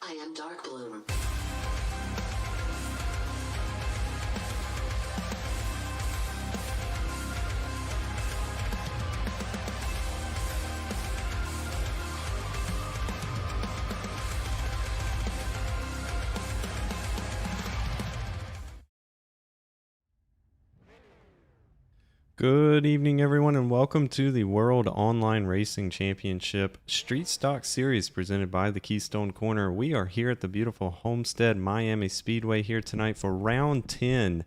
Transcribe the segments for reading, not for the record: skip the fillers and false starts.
I am Dark Bloom. Good evening, everyone, and welcome to the World Online Racing Championship Street Stock Series presented by the Keystone Corner. We are here at the beautiful Homestead Miami Speedway here tonight for round 10.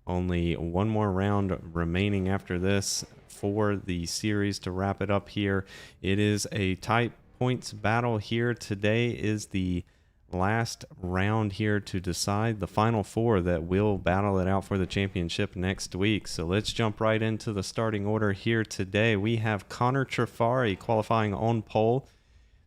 Only one more round remaining after this for the series to wrap it up here. It is a tight points battle here. Today is the last round here to decide the final four that will battle it out for the championship next week. So let's jump right into the starting order here today. We have Connor Trafari qualifying on pole.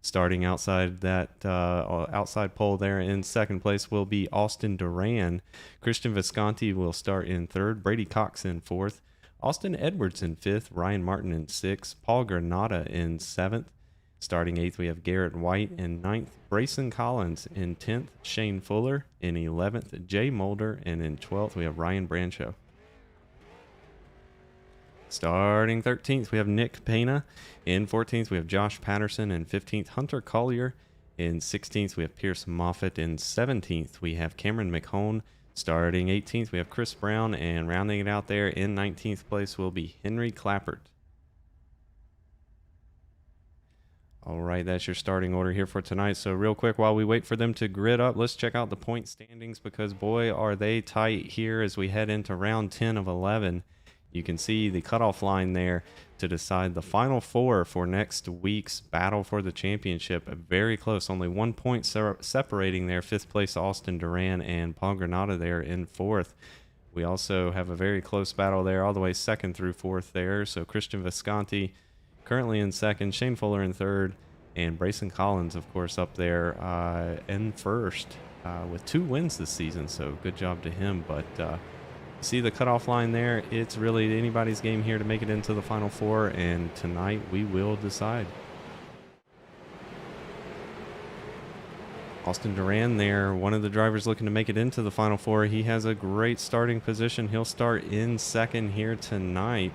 Starting outside that outside pole there in second place will be Austin Duran. Christian Visconti will start in third. Brady Cox in fourth. Austin Edwards in fifth. Ryan Martin in sixth. Paul Granata in seventh. Starting 8th, we have Garrett White in 9th, Brayson Collins in 10th, Shane Fuller in 11th, Jay Mulder, and in 12th, we have Ryan Brancho. Starting 13th, we have Nick Pena. In 14th, we have Josh Patterson. In 15th, Hunter Collier. In 16th, we have Pierce Moffitt. In 17th, we have Cameron McHone. Starting 18th, we have Chris Brown. And rounding it out there in 19th place will be Henry Clappert. All right, that's your starting order here for tonight. So real quick, while we wait for them to grid up, let's check out the point standings because, boy, are they tight here as we head into round 10 of 11. You can see the cutoff line there to decide the final four for next week's battle for the championship. Very close, only 1 point separating there. 5th place Austin Duran and Paul Granata there in 4th. We also have a very close battle there all the way 2nd through 4th there. So Christian Visconti currently in 2nd, Shane Fuller in 3rd, and Brayson Collins, of course, up there in 1st with 2 wins this season. So good job to him. But you see the cutoff line there. It's really anybody's game here to make it into the final four, and tonight we will decide. Austin Duran there, one of the drivers looking to make it into the final four. He has a great starting position. He'll start in 2nd here tonight.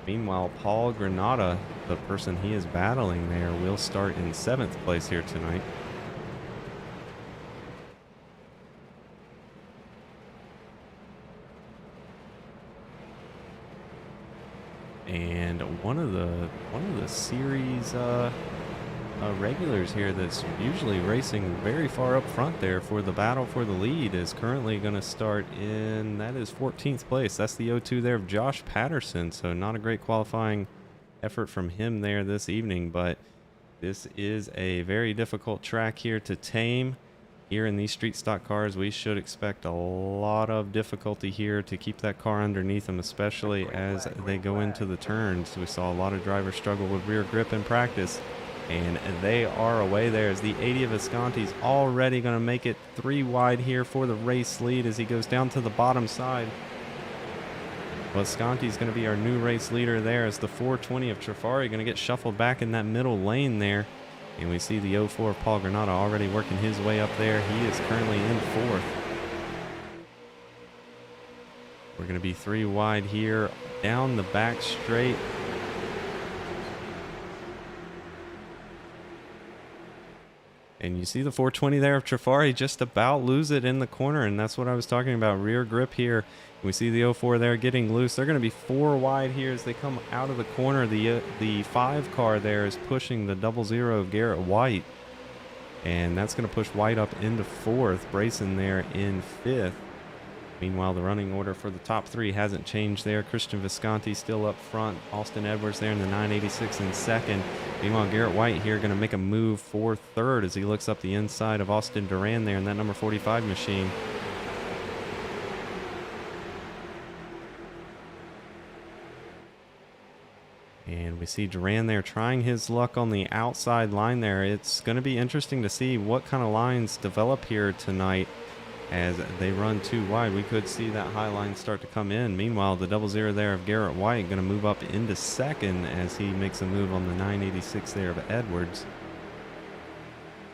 Meanwhile, Paul Granata, the person he is battling there, will start in 7th place here tonight. And one of the series regulars here that's usually racing very far up front there for the battle for the lead is currently going to start in, that is 14th place. That's the 0-2 there of Josh Patterson. So not a great qualifying effort from him there this evening, but this is a very difficult track here to tame. Here in these street stock cars, we should expect a lot of difficulty here to keep that car underneath them, especially as they go into the turns. We saw a lot of drivers struggle with rear grip in practice. And they are away there as the 80 of Visconti's already going to make it 3 wide here for the race lead as he goes down to the bottom side. Visconti's going to be our new race leader there as the 420 of Trafari going to get shuffled back in that middle lane there. And we see the 04 of Paul Granata already working his way up there. He is currently in 4th. We're going to be 3 wide here down the back straight. And you see the 420 there of Trafari just about lose it in the corner, and that's what I was talking about, rear grip here. We see the 04 there getting loose. They're going to be 4 wide here as they come out of the corner. The 5 car there is pushing the 00 of Garrett White, and that's going to push White up into 4th. Brayson there in 5th. Meanwhile, the running order for the top 3 hasn't changed there. Christian Visconti still up front. Austin Edwards there in the 986 in 2nd. Meanwhile, Garrett White here going to make a move for 3rd as he looks up the inside of Austin Duran there in that number 45 machine. And we see Duran there trying his luck on the outside line there. It's going to be interesting to see what kind of lines develop here tonight. As they run 2 wide, we could see that high line start to come in. Meanwhile, the 00 there of Garrett White going to move up into 2nd as he makes a move on the 986 there of Edwards.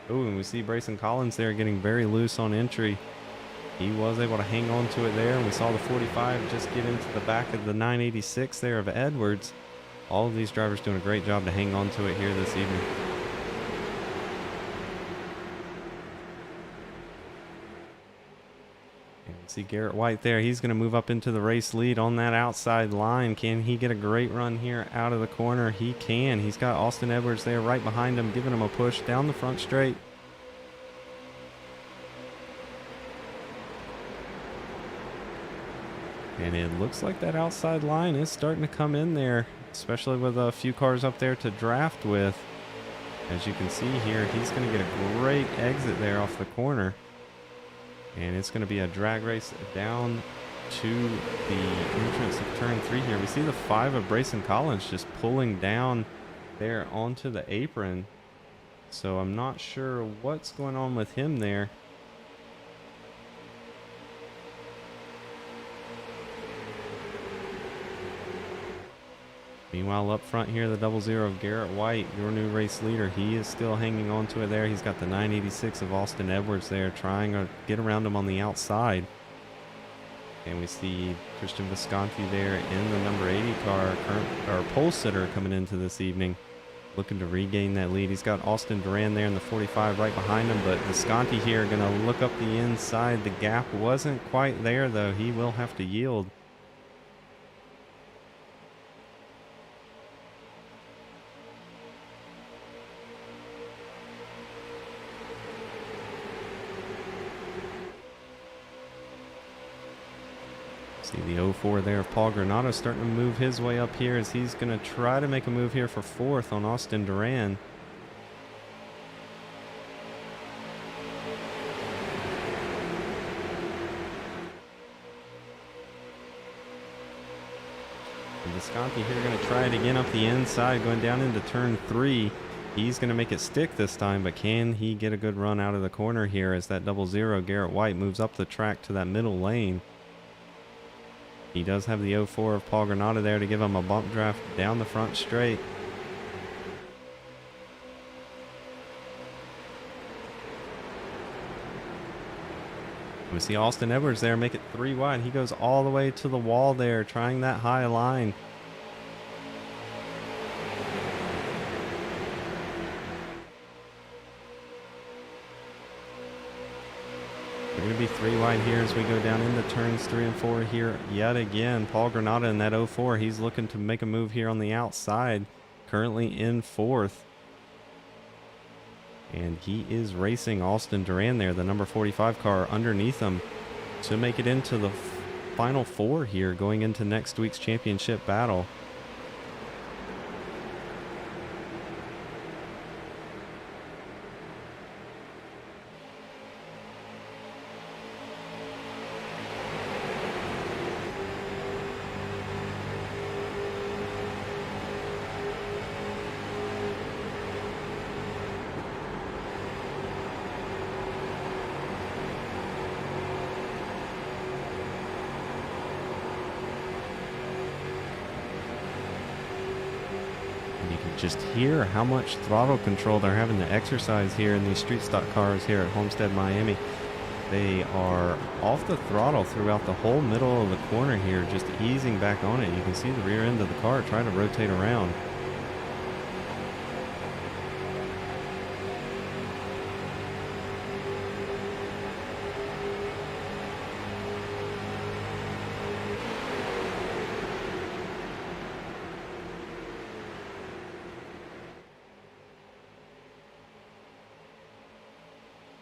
Oh, and we see Brayson Collins there getting very loose on entry. He was able to hang on to it there, and we saw the 45 just get into the back of the 986 there of Edwards. All of these drivers doing a great job to hang on to it here this evening. And we see Garrett White there. He's going to move up into the race lead on that outside line. Can he get a great run here out of the corner? He can. He's got Austin Edwards there right behind him, giving him a push down the front straight. And it looks like that outside line is starting to come in there, especially with a few cars up there to draft with. As you can see here, he's going to get a great exit there off the corner. And it's going to be a drag race down to the entrance of turn 3 here. We see the 5 of Brayson Collins just pulling down there onto the apron. So I'm not sure what's going on with him there. Meanwhile, up front here, the 00 of Garrett White, your new race leader, he is still hanging on to it there. He's got the 986 of Austin Edwards there, trying to get around him on the outside. And we see Christian Visconti there in the number 80 car, our pole sitter coming into this evening, looking to regain that lead. He's got Austin Duran there in the 45 right behind him, but Visconti here going to look up the inside. The gap wasn't quite there, though. He will have to yield. See the 04 there of Paul Granado starting to move his way up here as he's going to try to make a move here for 4th on Austin Duran. And Visconti here going to try it again up the inside, going down into turn 3. He's going to make it stick this time, but can he get a good run out of the corner here as that 00 Garrett White moves up the track to that middle lane? He does have the 04 of Paul Granado there to give him a bump draft down the front straight. We see Austin Edwards there make it 3 wide. He goes all the way to the wall there, trying that high line. We're going to be 3 wide here as we go down into turns 3 and 4 here yet again. Paul Granado in that 04. He's looking to make a move here on the outside. Currently in 4th. And he is racing Austin Duran there, the number 45 car underneath him, to make it into the final 4 here going into next week's championship battle. You can just hear how much throttle control they're having to exercise here in these street stock cars here at Homestead, Miami. They are off the throttle throughout the whole middle of the corner here, just easing back on it. You can see the rear end of the car try to rotate around.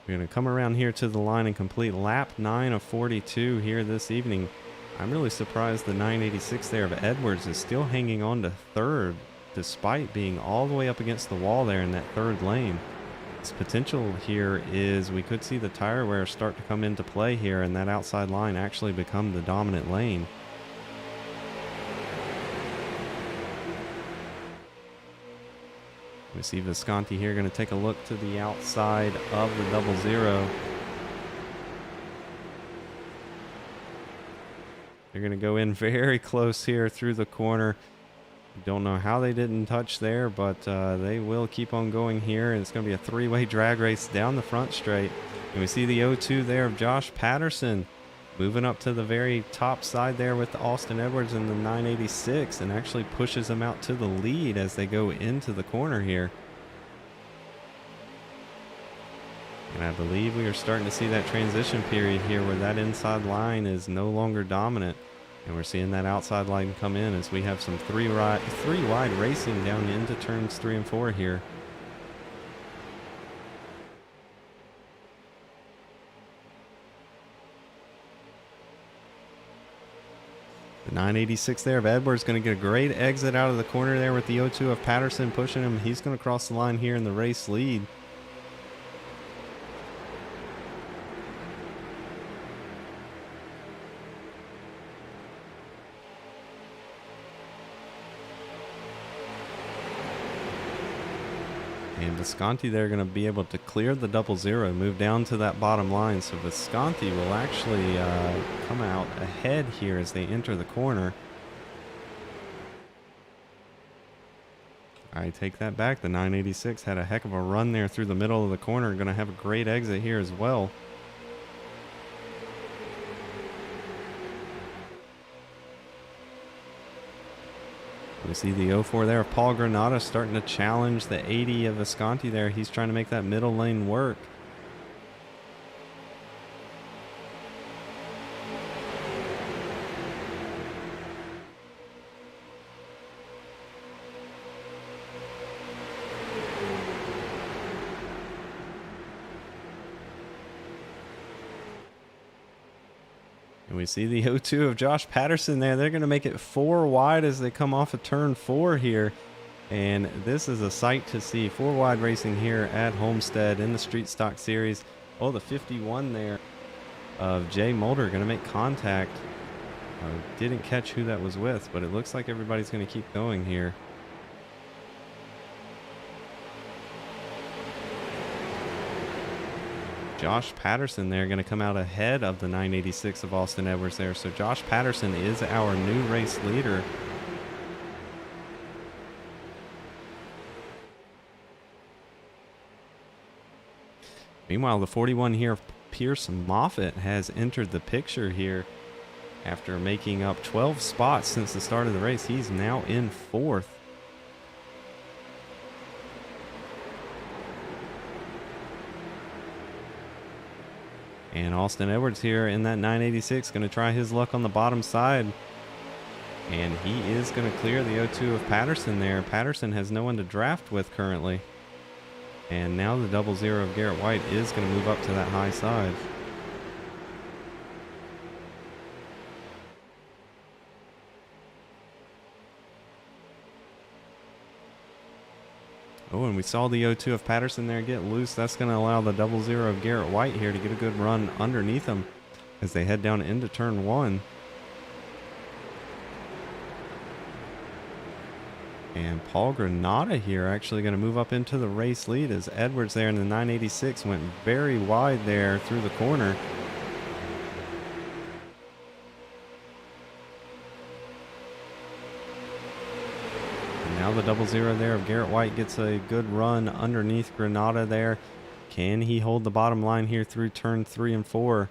We're going to come around here to the line and complete lap 9 of 42 here this evening. I'm really surprised the 986 there of Edwards is still hanging on to 3rd despite being all the way up against the wall there in that 3rd lane. Its potential here is we could see the tire wear start to come into play here and that outside line actually become the dominant lane. We see Visconti here going to take a look to the outside of the 00. They're going to go in very close here through the corner. Don't know how they didn't touch there, but they will keep on going here. And it's going to be a three-way drag race down the front straight. And we see the 0-2 there of Josh Patterson moving up to the very top side there with Austin Edwards in the 986 and actually pushes them out to the lead as they go into the corner here. And I believe we are starting to see that transition period here where that inside line is no longer dominant. And we're seeing that outside line come in as we have some three wide racing down into turns 3 and 4 here. The 986 there of Edwards going to get a great exit out of the corner there with the 0-2 of Patterson pushing him. He's going to cross the line here in the race lead. And Visconti they're going to be able to clear the 0-0, move down to that bottom line. So Visconti will actually come out ahead here as they enter the corner. I take that back. The 986 had a heck of a run there through the middle of the corner. Going to have a great exit here as well. We see the 0-4 there of Paul Granata starting to challenge the 80 of Visconti there. He's trying to make that middle lane work. And we see the 0-2 of Josh Patterson there. They're going to make it 4 wide as they come off of turn 4 here. And this is a sight to see. 4 wide racing here at Homestead in the Street Stock Series. Oh, the 51 there of Jay Mulder going to make contact. Didn't catch who that was with, but it looks like everybody's going to keep going here. Josh Patterson there going to come out ahead of the 986 of Austin Edwards there. So Josh Patterson is our new race leader. Meanwhile, the 41 here of Pierce Moffitt has entered the picture here after making up 12 spots since the start of the race. He's now in 4th. And Austin Edwards here in that 986 going to try his luck on the bottom side. And he is going to clear the 0-2 of Patterson there. Patterson has no one to draft with currently. And now the 0-0 of Garrett White is going to move up to that high side. Oh, and we saw the 0-2 of Patterson there get loose. That's going to allow the 0-0 of Garrett White here to get a good run underneath him as they head down into turn 1. And Paul Granata here actually going to move up into the race lead as Edwards there in the 986 went very wide there through the corner. Now the 0-0 there of Garrett White gets a good run underneath Granada there. Can he hold the bottom line here through turn 3 and 4?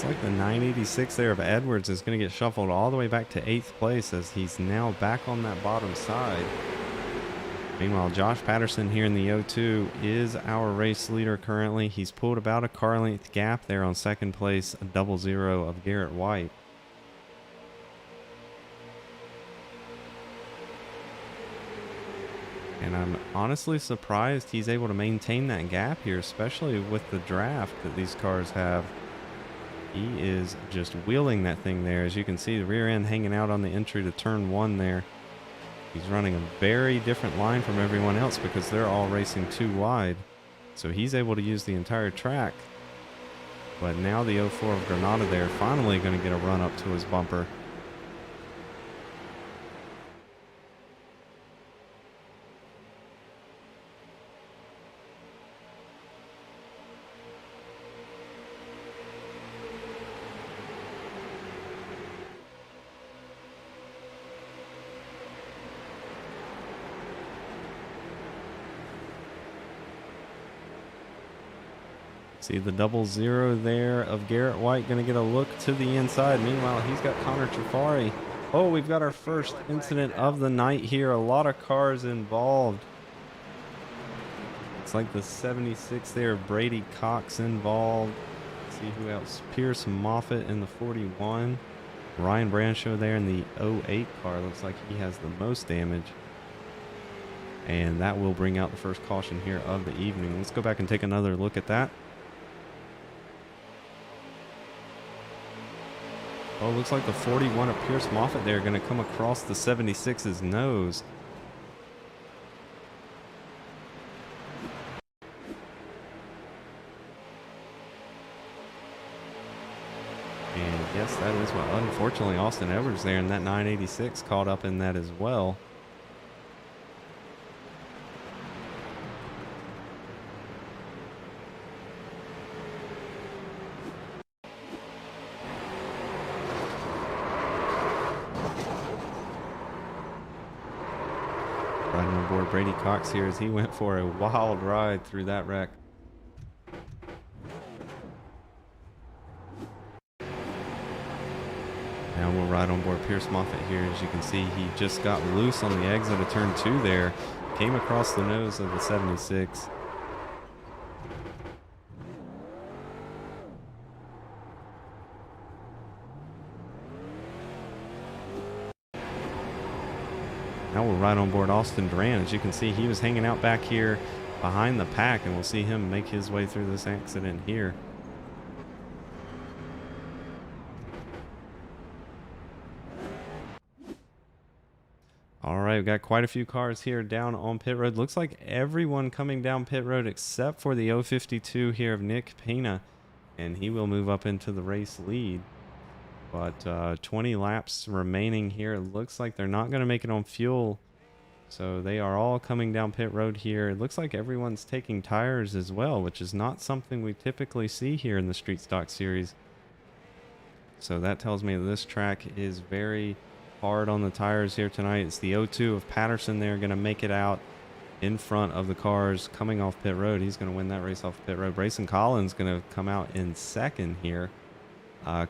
Looks like the 986 there of Edwards is going to get shuffled all the way back to 8th place as he's now back on that bottom side. Meanwhile, Josh Patterson here in the O2 is our race leader currently. He's pulled about a car length gap there on 2nd place, a 00 of Garrett White. And I'm honestly surprised he's able to maintain that gap here, especially with the draft that these cars have. He is just wheeling that thing there. As you can see, the rear end hanging out on the entry to turn 1 there. He's running a very different line from everyone else because they're all racing too wide. So he's able to use the entire track. But now the 04 of Granada there finally going to get a run up to his bumper. See the 00 there of Garrett White going to get a look to the inside. Meanwhile, he's got Connor Trafari. Oh, we've got our first incident of the night here. A lot of cars involved. It's like the 76 there, Brady Cox involved. Let's see who else. Pierce Moffitt in the 41. Ryan Branshaw there in the 08 car. Looks like he has the most damage. And that will bring out the first caution here of the evening. Let's go back and take another look at that. Oh, looks like the 41 of Pierce Moffitt there going to come across the 76's nose. And yes, that is what, unfortunately, Austin Edwards there in that 986 caught up in that as well. Riding on board Brady Cox here as he went for a wild ride through that wreck. Now we'll ride on board Pierce Moffitt here. As you can see, he just got loose on the exit of turn 2 there. Came across the nose of the 76. Now we're right on board Austin Duran. As you can see, he was hanging out back here behind the pack, and we'll see him make his way through this accident here. All right, we've got quite a few cars here down on pit road. Looks like everyone coming down pit road except for the 052 here of Nick Pena, and he will move up into the race lead. But 20 laps remaining here. It looks like they're not going to make it on fuel. So they are all coming down pit road here. It looks like everyone's taking tires as well, which is not something we typically see here in the Street Stock Series. So that tells me that this track is very hard on the tires here tonight. It's the 02 of Patterson there going to make it out in front of the cars coming off pit road. He's going to win that race off pit road. Brayson Collins going to come out in second here.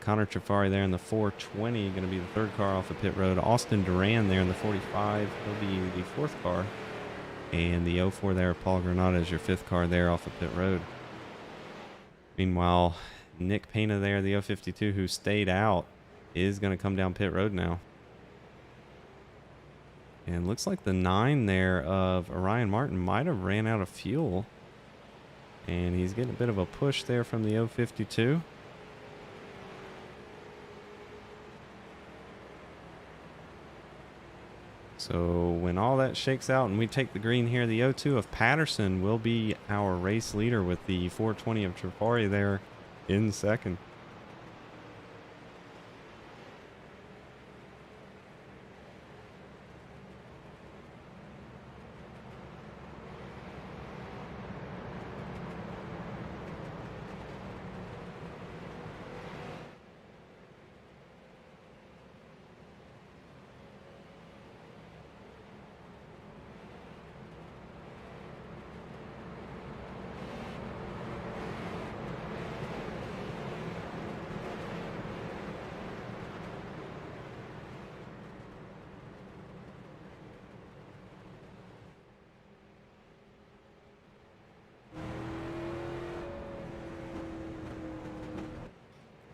Connor Trafari there in the 420, going to be the third car off the pit road. Austin Duran there in the 45, he'll be the fourth car. And the 04 there, Paul Granada, is your fifth car there off the pit road. Meanwhile, Nick Pena there, the 052, who stayed out, is going to come down pit road now. And looks like the 9 there of Orion Martin might have ran out of fuel. And he's getting a bit of a push there from the 052. So when all that shakes out and we take the green here, the 02 of Patterson will be our race leader with the 420 of Trafari there in second.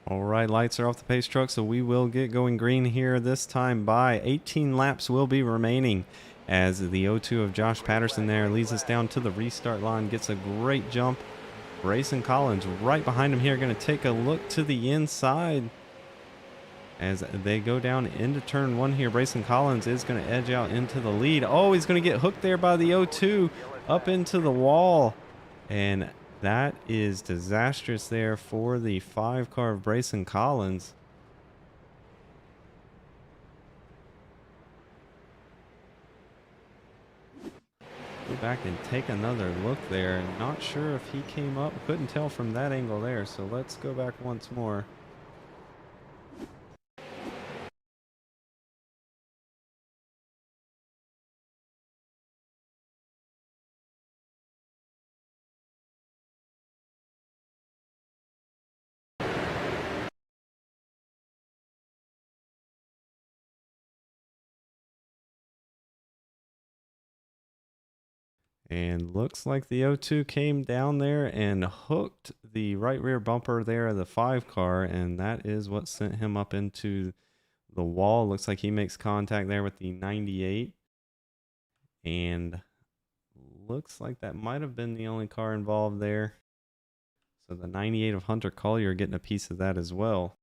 All right, lights are off the pace truck, so we will get going green here this time by 18 laps will be remaining as the 0-2 of Josh Patterson there leads us down to the restart line, gets a great jump. Brayson Collins right behind him here, going to take a look to the inside as they go down into turn one here. Brayson Collins is going to edge out into the lead. Oh, he's going to get hooked there by the 0-2 up into the wall. And that is disastrous there for the 5 car of Brayson Collins. Go back and take another look there. Not sure if he came up. Couldn't tell from that angle there. So let's go back once more. And looks like the 0-2 came down there and hooked the right rear bumper there of the 5 car, and that is what sent him up into the wall. Looks like he makes contact there with the 98, and looks like that might have been the only car involved there. So the 98 of Hunter Collier getting a piece of that as well.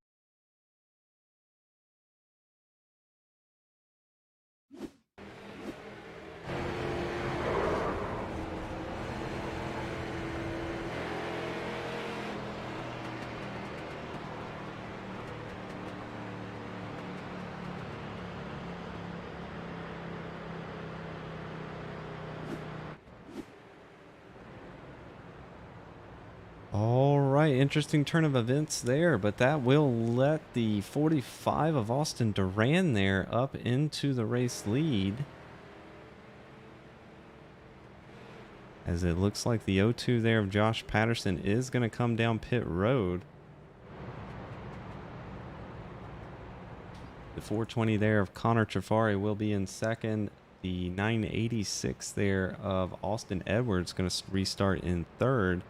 All right, interesting turn of events there, but that will let the 45 of Austin Duran there up into the race lead. As it looks like the 0-2 there of Josh Patterson is going to come down pit road. The 420 there of Connor Trafari will be in second. The 986 there of Austin Edwards going to restart in third.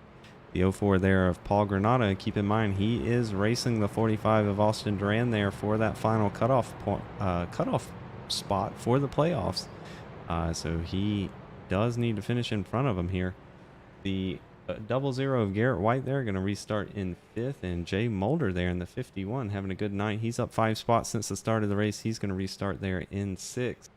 The 04 there of Paul Granata. Keep in mind, he is racing the 45 of Austin Duran there for that final cutoff spot for the playoffs. So he does need to finish in front of him here. The 00 of Garrett White there going to restart in fifth, and Jay Mulder there in the 51 having a good night. He's up 5 spots since the start of the race. He's going to restart there in sixth.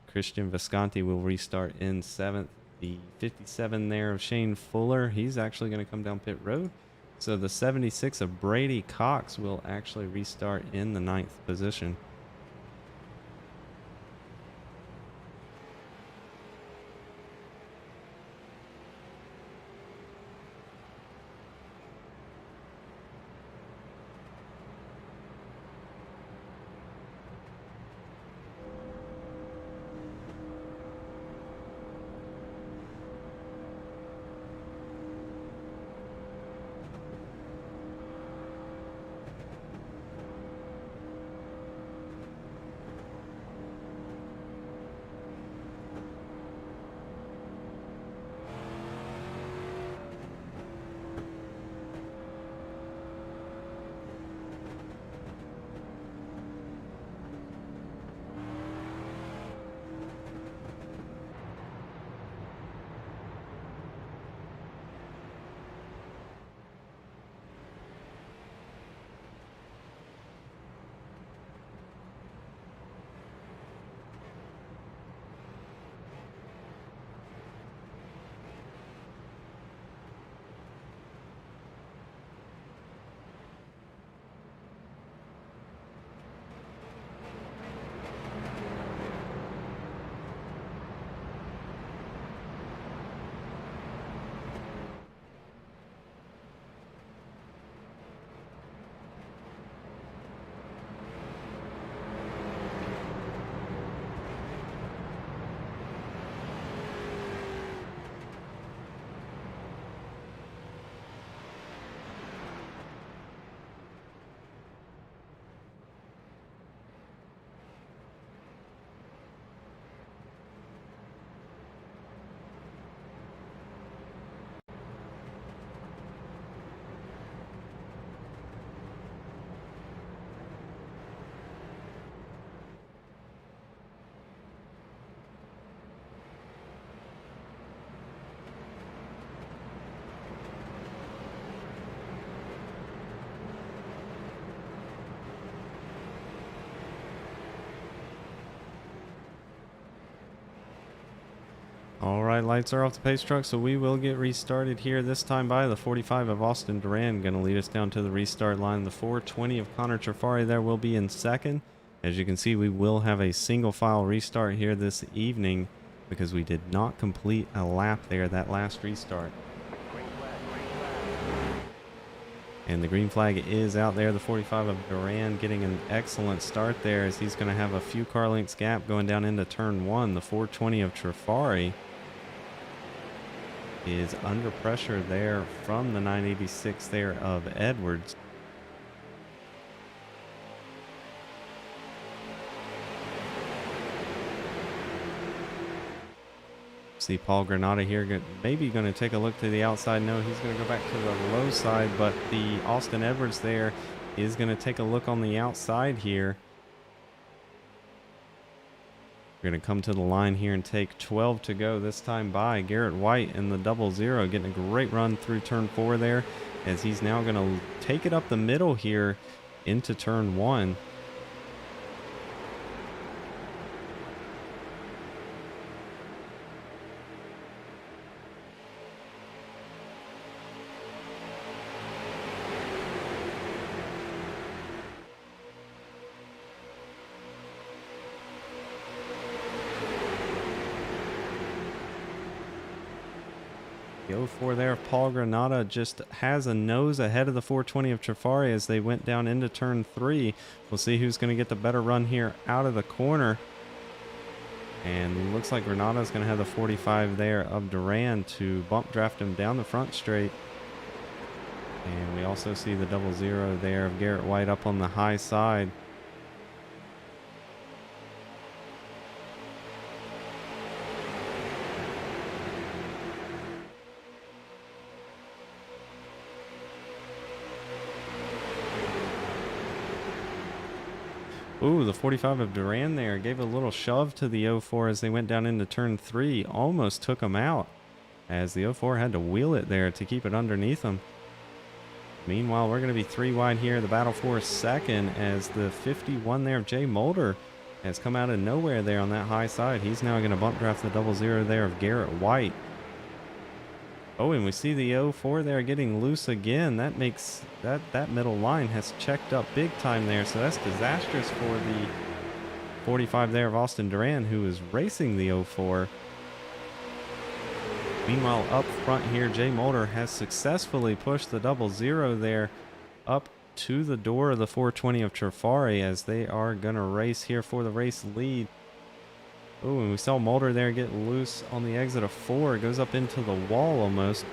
Christian Visconti will restart in seventh. The 57 there of Shane Fuller, he's actually going to come down pit road. So the 76 of Brady Cox will actually restart in the 9th position. All right, lights are off the pace truck, so we will get restarted here. This time by the 45 of Austin Duran, going to lead us down to the restart line. The 420 of Connor Trafari there will be in second. As you can see, we will have a single file restart here this evening because we did not complete a lap there that last restart. And the green flag is out there. The 45 of Duran getting an excellent start there as he's going to have a few car lengths gap going down into turn one. The 420 of Trafari is under pressure there from the 986 there of Edwards. See Paul Granata here, maybe going to take a look to the outside. No, he's going to go back to the low side, but the Austin Edwards there is going to take a look on the outside here. We're going to come to the line here and take 12 to go this time by Garrett White in the 00, getting a great run through turn 4 there as he's now going to take it up the middle here into turn 1. The 04 there of Paul Granata just has a nose ahead of the 420 of Trafari as they went down into turn 3. We'll see who's going to get the better run here out of the corner. And looks like Granata's going to have the 45 there of Duran to bump draft him down the front straight. And we also see the 00 there of Garrett White up on the high side. Ooh, the 45 of Duran there gave a little shove to the 04 as they went down into turn 3. Almost took him out as the 04 had to wheel it there to keep it underneath him. Meanwhile, we're going to be 3 wide here. The battle for second as the 51 there of Jay Mulder has come out of nowhere there on that high side. He's now going to bump draft the 00 there of Garrett White. Oh, and we see the 04 there getting loose again. That makes that middle line has checked up big time there. So that's disastrous for the 45 there of Austin Duran, who is racing the 04. Meanwhile, up front here, Jay Mulder has successfully pushed the 00 there up to the door of the 420 of Trafari as they are going to race here for the race lead. Oh, and we saw Mulder there get loose on the exit of 4. It goes up into the wall almost.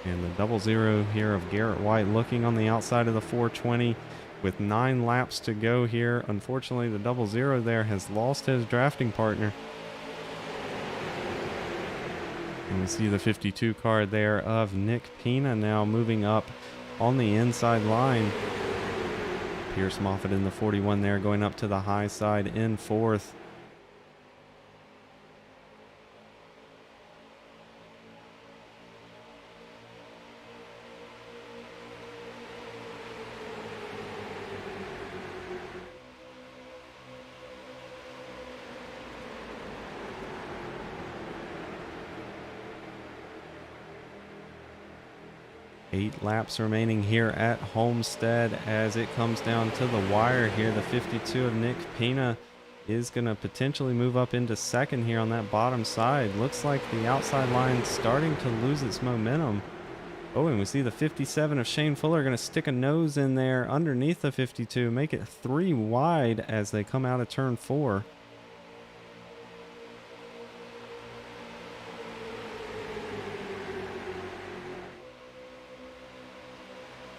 And the 00 here of Garrett White looking on the outside of the 420 with 9 laps to go here. Unfortunately, the 00 there has lost his drafting partner. And we see the 52 car there of Nick Pina now moving up on the inside line. Pierce Moffitt in the 41 there going up to the high side in 4th. Eight laps remaining here at Homestead as it comes down to the wire here. The 52 of Nick Pina is going to potentially move up into second here on that bottom side. Looks like the outside line starting to lose its momentum. Oh, and we see the 57 of Shane Fuller going to stick a nose in there underneath the 52, make it 3 wide as they come out of turn 4.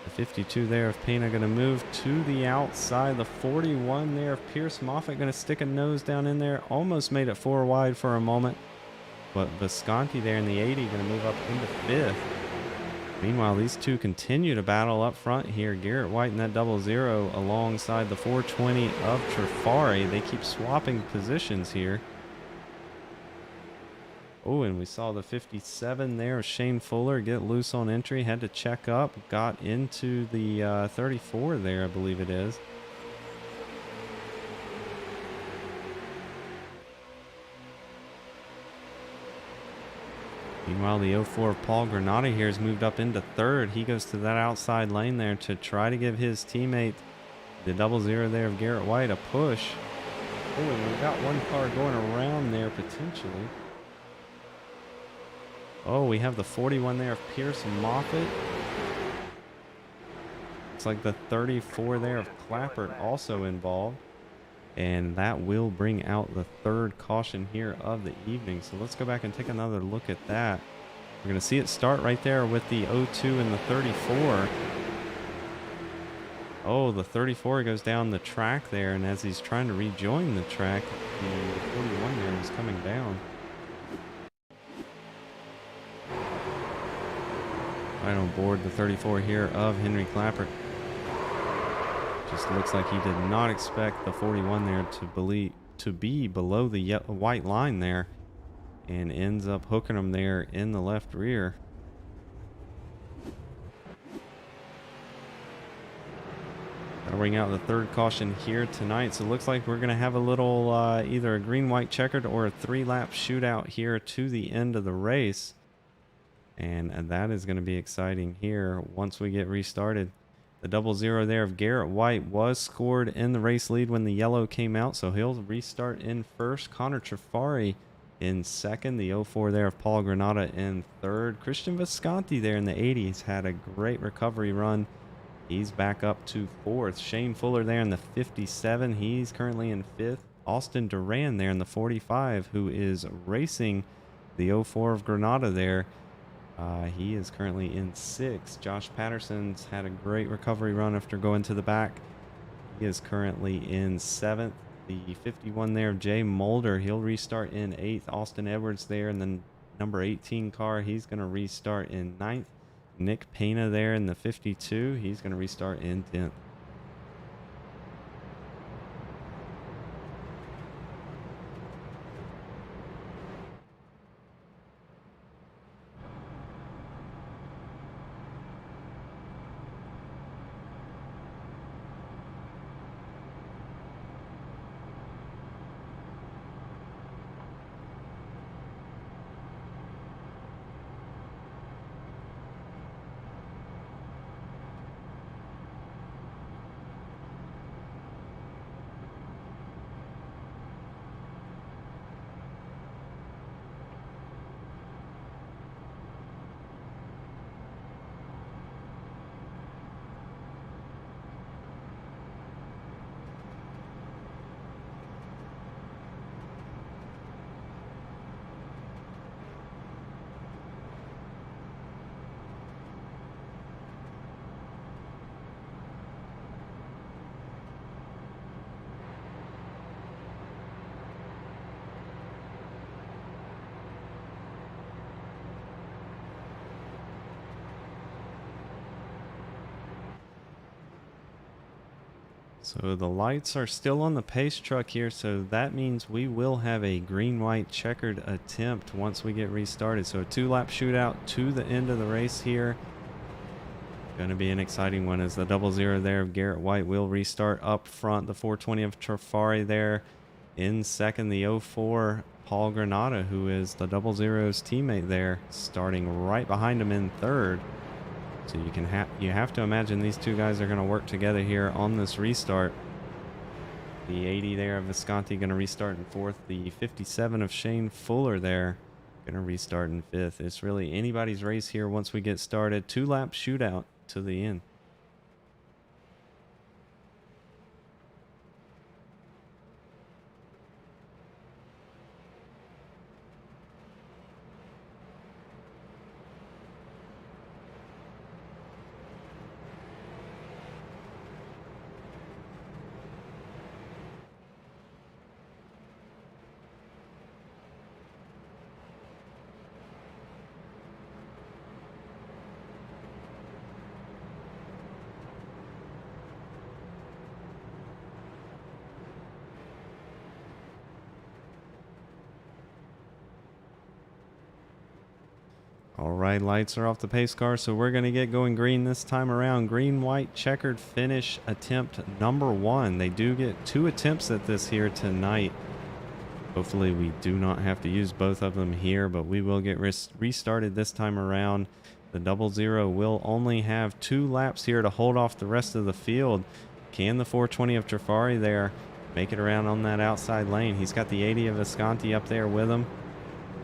The 52 there of Pena going to move to the outside. The 41 there of Pierce Moffitt going to stick a nose down in there. Almost made it 4 wide for a moment. But Visconti there in the 80 going to move up into 5th. Meanwhile, these two continue to battle up front here. Garrett White and that 00 alongside the 420 of Trafari. They keep swapping positions here. Oh, and we saw the 57 there of Shane Fuller get loose on entry. Had to check up. Got into the 34 there, I believe it is. Meanwhile, the 04 of Paul Granada here has moved up into third. He goes to that outside lane there to try to give his teammate, the 00 there of Garrett White, a push. Oh, and we've got one car going around there potentially. Oh, we have the 41 there of Pierce Moffitt. Looks like the 34 there of Clappert also involved. And that will bring out the third caution here of the evening. So let's go back and take another look at that. We're going to see it start right there with the 02 and the 34. Oh, the 34 goes down the track there, and as he's trying to rejoin the track, the 41 there is coming down. Right on board the 34 here of Henry Clappert. Just looks like he did not expect the 41 there to be below the white line there, and ends up hooking him there in the left rear. That'll bring out the third caution here tonight. So it looks like we're going to have a little either a green-white checkered or a 3-lap shootout here to the end of the race. And that is going to be exciting here once we get restarted. The 00 there of Garrett White was scored in the race lead when the yellow came out, so he'll restart in first. Connor Trafari in second. The 04 there of Paul Granada in third. Christian Visconti there in the 80s had a great recovery run. He's back up to fourth. Shane Fuller there in the 57. He's currently in fifth. Austin Duran there in the 45, who is racing the 04 of Granada there. He is currently in sixth. Josh Patterson's had a great recovery run after going to the back. He is currently in seventh. The 51 there of Jay Mulder, he'll restart in eighth. Austin Edwards there in the number 18 car. He's going to restart in ninth. Nick Pena there in the 52. He's going to restart in 10th. So the lights are still on the pace truck here, so that means we will have a green-white checkered attempt once we get restarted. So a 2-lap shootout to the end of the race here. Going to be an exciting one as the 00 there of Garrett White will restart up front. The 420 of Trafari there in second. The 04 Paul Granada, who is the 00's teammate there, starting right behind him in third. So you have to imagine these two guys are going to work together here on this restart. The 80 there of Visconti going to restart in fourth. The 57 of Shane Fuller there going to restart in fifth. It's really anybody's race here once we get started. 2-lap shootout to the end. All right, lights are off the pace car, so we're going to get going green this time around. Green-white checkered finish attempt number 1. They do get 2 attempts at this here tonight. Hopefully we do not have to use both of them here, but we will get restarted this time around. The 00 will only have 2 laps here to hold off the rest of the field. Can the 420 of Trafari there make it around on that outside lane? He's got the 80 of Visconti up there with him.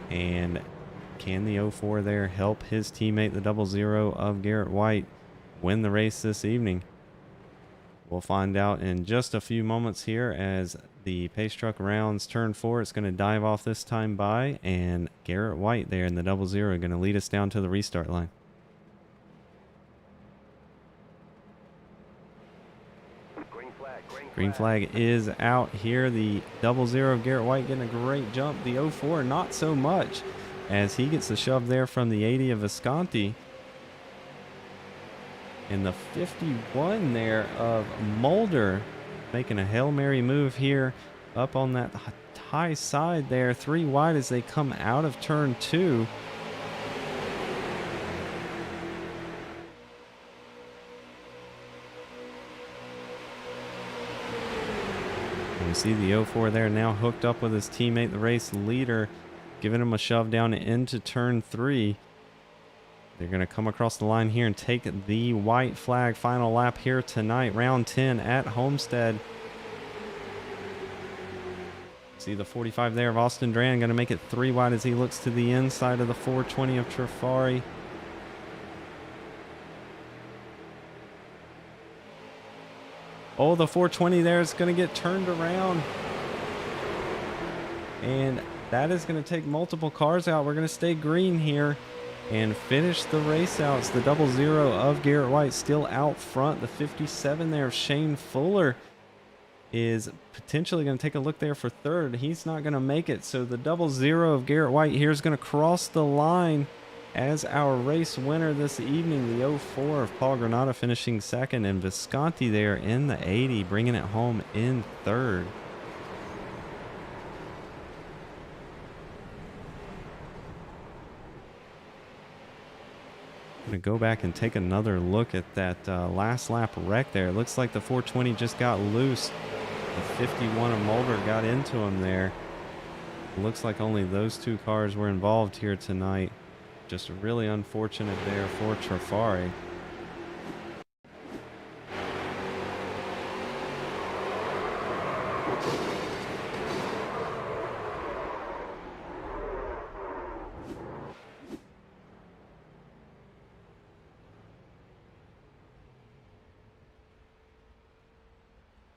And can the 04 there help his teammate, the 00 of Garrett White, win the race this evening? We'll find out in just a few moments here as the pace truck rounds turn 4. It's going to dive off this time by, and Garrett White there in the 00 going to lead us down to the restart line. Green flag is out here. The 00 of Garrett White getting a great jump. The 04 not so much, as he gets the shove there from the 80 of Visconti. And the 51 there of Mulder making a Hail Mary move here up on that high side there. 3 wide as they come out of turn 2. And we see the 04 there now hooked up with his teammate, the race leader, giving him a shove down into turn 3. They're going to come across the line here and take the white flag final lap here tonight, round 10 at Homestead. See the 45 there of Austin Duran going to make it 3 wide as he looks to the inside of the 420 of Trafari. Oh, the 420 there is going to get turned around. And that is going to take multiple cars out. We're going to stay green here and finish the race out. It's the 00 of Garrett White still out front. The 57 there of Shane Fuller is potentially going to take a look there for third. He's not going to make it. So the 00 of Garrett White here is going to cross the line as our race winner this evening. The 04 of Paul Granata finishing second, and Visconti there in the 80 bringing it home in third. Going to go back and take another look at that last lap wreck there. It looks like the 420 just got loose. The 51 of Mulder got into him there. It looks like only those 2 cars were involved here tonight. Just really unfortunate there for Trafari.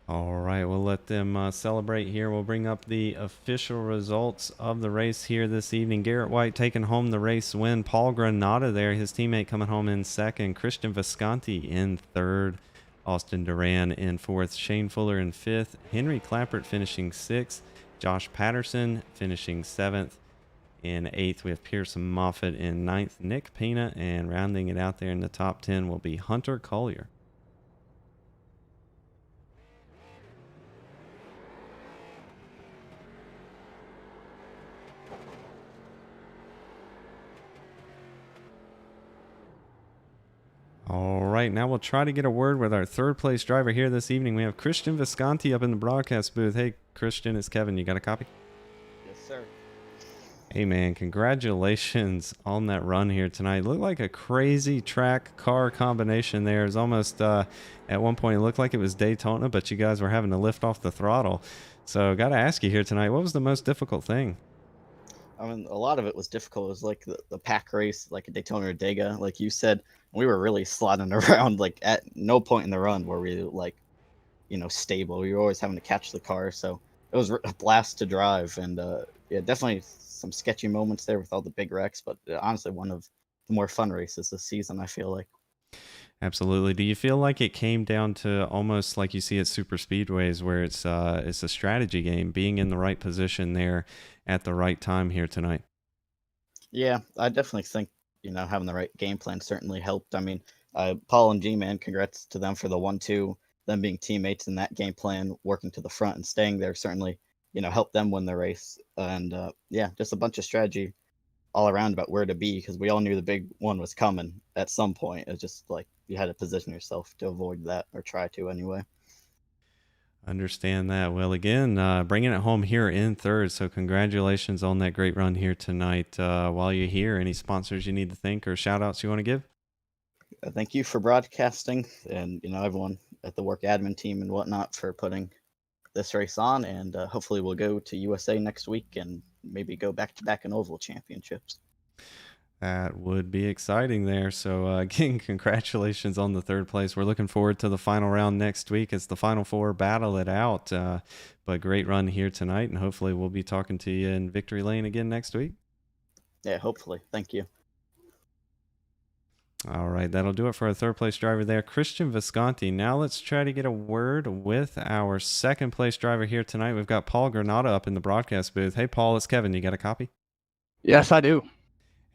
All right, we'll let them celebrate here. We'll bring up the official results of the race here this evening. Garrett White taking home the race win. Paul Granata there, his teammate, coming home in second. Christian Visconti in third. Austin Duran in fourth. Shane Fuller in fifth. Henry Clappert finishing sixth. Josh Patterson finishing seventh. In eighth, we have Pearson Moffitt in ninth. Nick Pena, and rounding it out there in the top 10 will be Hunter Collier. All right, now we'll try to get a word with our third place driver here this evening. We have Christian Visconti up in the broadcast booth. Hey, Christian, it's Kevin. You got a copy? Yes, sir. Hey, man, congratulations on that run here tonight. Looked like a crazy track car combination there. It was almost, at one point, it looked like it was Daytona, but you guys were having to lift off the throttle. So got to ask you here tonight, what was the most difficult thing? I mean, a lot of it was difficult. It was like the pack race, like a Daytona or Dega. Like you said, we were really sliding around. Like at no point in the run were we like, stable. We were always having to catch the car. So it was a blast to drive. And yeah, definitely some sketchy moments there with all the big wrecks. But honestly, one of the more fun races this season, I feel like. Absolutely. Do you feel like it came down to almost like you see at super speedways where it's a strategy game, being in the right position there at the right time here tonight? Yeah, I definitely think, having the right game plan certainly helped. I mean, Paul and G-Man, congrats to them for the 1-2, them being teammates in that game plan, working to the front and staying there certainly, helped them win the race. And yeah, just a bunch of strategy all around about where to be because we all knew the big one was coming at some point. It's just like you had to position yourself to avoid that or try to anyway. Understand that. Well, again, bringing it home here in third. So, congratulations on that great run here tonight. While you're here, any sponsors you need to thank or shout outs you want to give? Thank you for broadcasting, and everyone at the work admin team and whatnot for putting this race on. And hopefully, we'll go to USA next week and maybe go back to back in oval championships. That would be exciting there. So, again, congratulations on the third place. We're looking forward to the final round next week as the final four battle it out. But great run here tonight, and hopefully, we'll be talking to you in Victory Lane again next week. Yeah, hopefully. Thank you. All right, that'll do it for our third place driver there, Christian Visconti. Now let's try to get a word with our second place driver here tonight. We've got Paul Granata up in the broadcast booth. Hey, Paul, it's Kevin. You got a copy? Yes, I do.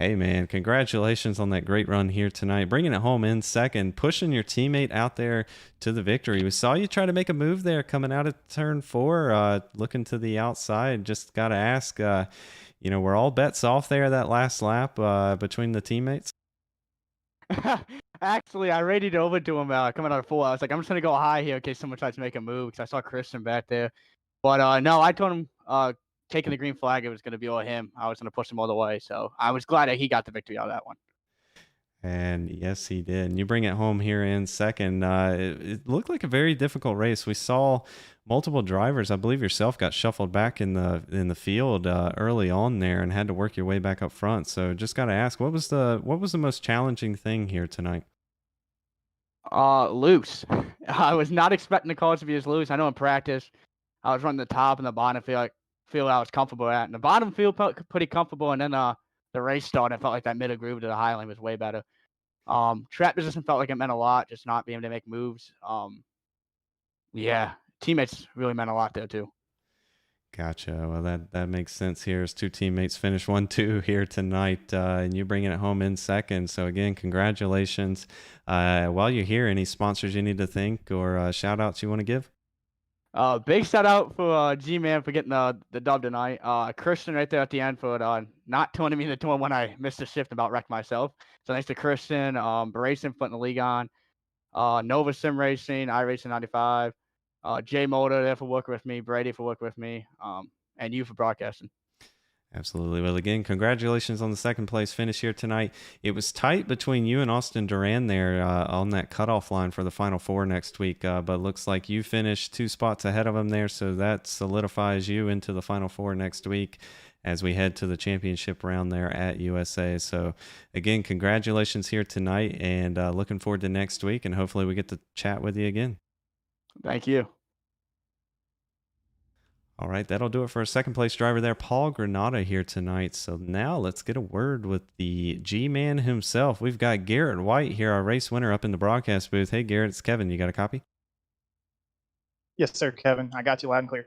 Hey, man, congratulations on that great run here tonight. Bringing it home in second, pushing your teammate out there to the victory. We saw you try to make a move there coming out of turn four, looking to the outside. Just got to ask, were all bets off there that last lap between the teammates? Actually, I radied over to him coming out of full. I was like, I'm just gonna go high here in case someone tries to make a move because I saw Christian back there. But no, I told him taking the green flag, it was gonna be all him. I was gonna push him all the way. So I was glad that he got the victory out of that one. And yes, he did. And you bring it home here in second. It looked like a very difficult race. We saw multiple drivers. I believe yourself got shuffled back in the field early on there, and had to work your way back up front. So just got to ask, what was the most challenging thing here tonight? Loose. I was not expecting the cars to be as loose. I know in practice, I was running the top and the bottom feel I was comfortable at, and the bottom felt pretty comfortable. And then the race started, I felt like that middle groove to the Highland was way better. Track position felt like it meant a lot, just not being able to make moves. Yeah, teammates really meant a lot there too. Gotcha. Well, that makes sense here as two teammates finish 1-2 here tonight, and you bringing it home in second. So again, congratulations. While you're here, any sponsors you need to thank or shout outs you want to give? Big shout out for G-Man for getting the dub tonight. Christian right there at the end for not turning me in the turn when I missed the shift and about wrecked myself. So thanks to Christian, Baracin putting the league on, Nova Sim Racing, iRacing 95, Jay Motor there for working with me, Brady for working with me, and you for broadcasting. Absolutely. Well, again, congratulations on the second place finish here tonight. It was tight between you and Austin Duran there on that cutoff line for the final four next week, but looks like you finished 2 spots ahead of him there, so that solidifies you into the final four next week as we head to the championship round there at USA. So, again, congratulations here tonight, and looking forward to next week, and hopefully we get to chat with you again. Thank you. All right, that'll do it for a second place driver there, Paul Granata here tonight. So now let's get a word with the G-Man himself. We've got Garrett White here, our race winner, up in the broadcast booth. Hey, Garrett, it's Kevin. You got a copy? Yes, sir, Kevin. I got you loud and clear.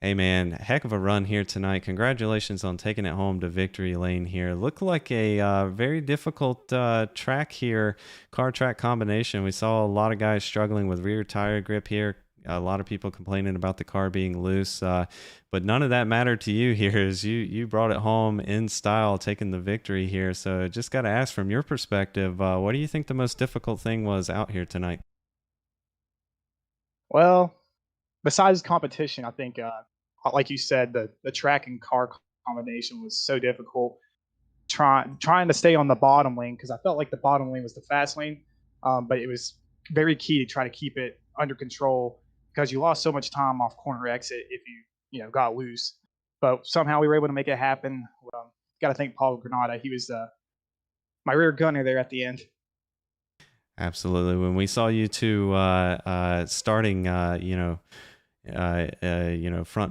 Hey, man, heck of a run here tonight. Congratulations on taking it home to victory lane here. Looked like a very difficult track here, car track combination. We saw a lot of guys struggling with rear tire grip here. A lot of people complaining about the car being loose, but none of that mattered to you here as you brought it home in style, taking the victory here. So just got to ask from your perspective, what do you think the most difficult thing was out here tonight? Well, besides competition, I think, like you said, the track and car combination was so difficult. Trying to stay on the bottom lane because I felt like the bottom lane was the fast lane, but it was very key to try to keep it under control because you lost so much time off corner exit if you got loose. But somehow we were able to make it happen. Got to thank Paul Granada. He was my rear gunner there at the end. Absolutely. When we saw you two starting, front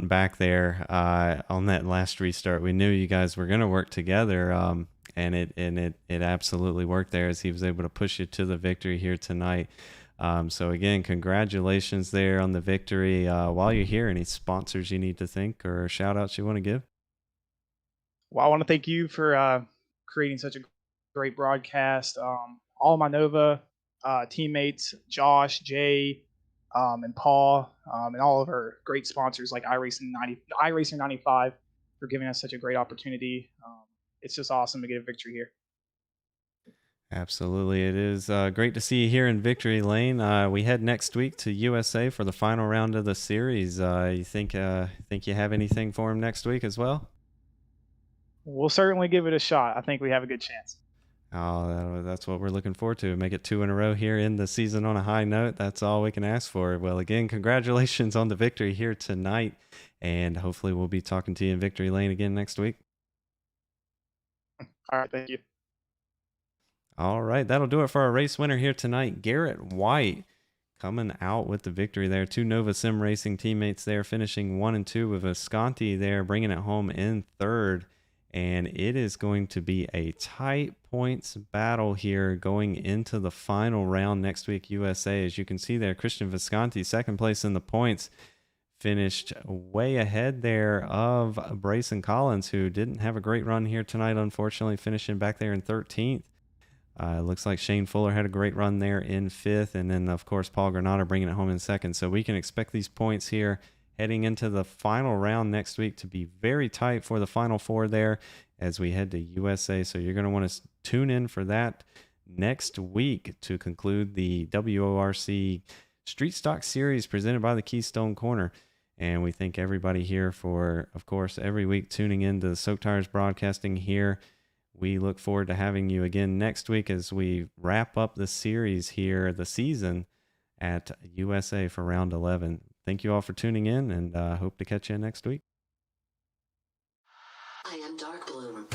and back there on that last restart, we knew you guys were going to work together, and it absolutely worked there as he was able to push you to the victory here tonight. So again, congratulations there on the victory. While you're here, any sponsors you need to thank or shout outs you want to give? Well, I want to thank you for creating such a great broadcast. All my Nova teammates, Josh, Jay, and Paul, and all of our great sponsors like iRacing 95 for giving us such a great opportunity. It's just awesome to get a victory here. Absolutely. It is great to see you here in Victory Lane. We head next week to USA for the final round of the series. You think you have anything for him next week as well? We'll certainly give it a shot. I think we have a good chance. Oh, that's what we're looking forward to. Make it 2 in a row here in the season on a high note. That's all we can ask for. Well, again, congratulations on the victory here tonight. And hopefully we'll be talking to you in Victory Lane again next week. All right, thank you. All right, that'll do it for our race winner here tonight. Garrett White coming out with the victory there. 2 Nova Sim Racing teammates there, finishing 1 and 2 with Visconti there, bringing it home in 3rd. And it is going to be a tight points battle here going into the final round next week, USA. As you can see there, Christian Visconti, 2nd place in the points, finished way ahead there of Brayson Collins, who didn't have a great run here tonight, unfortunately, finishing back there in 13th. It looks like Shane Fuller had a great run there in 5th, and then, of course, Paul Granada bringing it home in 2nd. So we can expect these points here heading into the final round next week to be very tight for the final 4 there as we head to USA. So you're going to want to tune in for that next week to conclude the WORC Street Stock Series presented by the Keystone Corner. And we thank everybody here for, of course, every week tuning in to the Soak Tires Broadcasting here. We look forward to having you again next week as we wrap up the series here, the season at USA for round 11. Thank you all for tuning in, and hope to catch you next week. I am Dark Bloom.